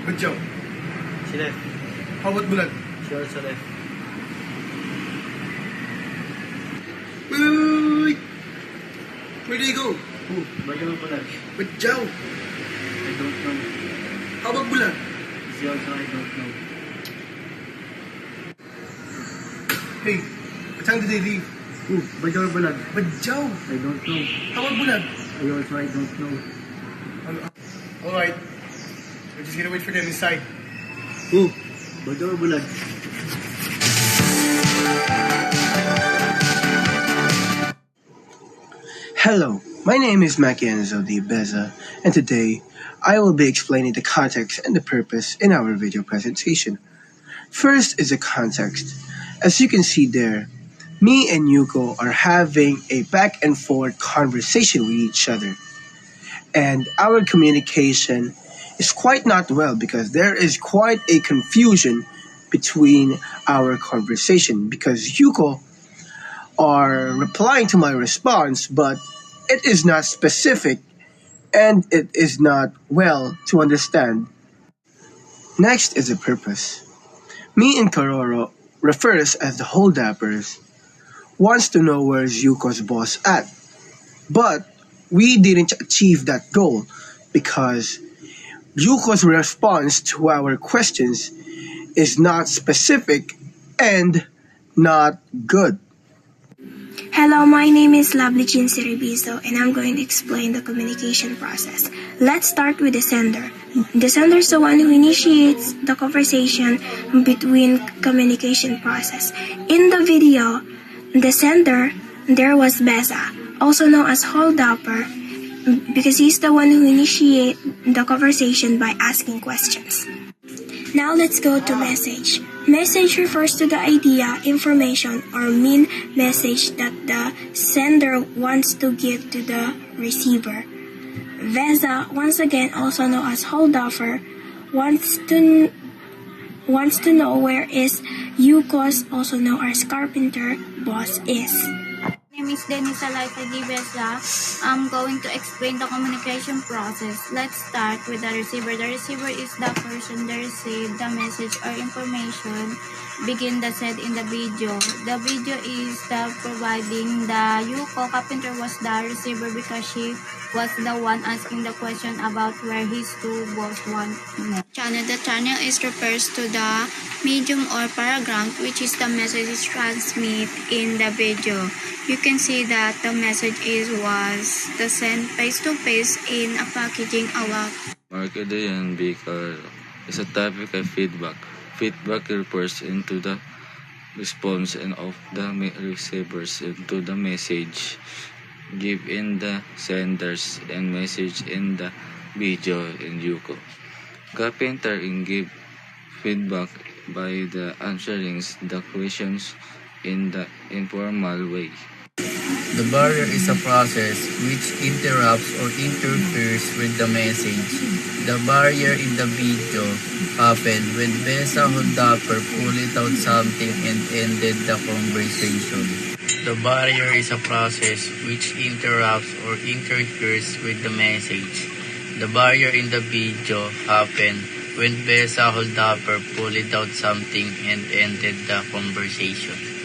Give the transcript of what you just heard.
But Joe, She left. how about Bulag? She also left. Wait! Where did he go? Who? Bayo Bulag. But Joe, I don't know. how about Bulag? She also I don't know. Hey, what time did they leave? Who? Bayo Bulag. But Joe, I don't know. how about Bulag? I also I don't know. Alright, we're just gonna wait for them inside. Who? Bayo Bulag. Hello, my name is Makienzo de Beza, and today I will be explaining the context and the purpose in our video presentation. First is the context. As you can see there, me and Yuko are having a back and forth conversation with each other. And our communication is quite not well because there is quite a confusion between our conversation because Yuko are replying to my response, but it is not specific and it is not well to understand. Next is the purpose. Me and Karoro refers as the holdappers wants to know where's Yuko's boss at. But we didn't achieve that goal because Yuko's response to our questions is not specific and not good. Hello, my name is Lovely Jean Siribizo and I'm going to explain the communication process. Let's start with the sender. The sender is the one who initiates the conversation between communication process. In the video, the sender, there was Beza, also known as Holdupper, because he's the one who initiates the conversation by asking questions. Now let's go to message. Message refers to the idea, information, or mean message that the sender wants to give to the receiver. Veza, once again also known as Holduffer, wants to know where is Yuko's, also known as Carpenter, boss is. My name is Denisa Laita Gibesa. I'm going to explain the communication process. Let's start with the receiver. The receiver is the person that received the message or information begin the said in the video. The video is the providing the Yuko. Carpenter was the receiver because she was the one asking the question about where his two boss want. Channel. The channel is refers to the medium or paragraph which is the message is transmit in the video. You can see that the message was the sent face-to-face in a packaging a lot. Marketing because is a topic of feedback. Feedback refers into the response and of the receivers into the message give in the senders and message in the video in Yuko. Carpenter in give feedback by the answering the questions in the informal way. The barrier is a process which interrupts or interferes with the message. The barrier in the video happened when Besa Holdupper pulled out something and ended the conversation. The barrier is a process which interrupts or interferes with the message. The barrier in the video happened when Besa Holdupper pulled out something and ended the conversation.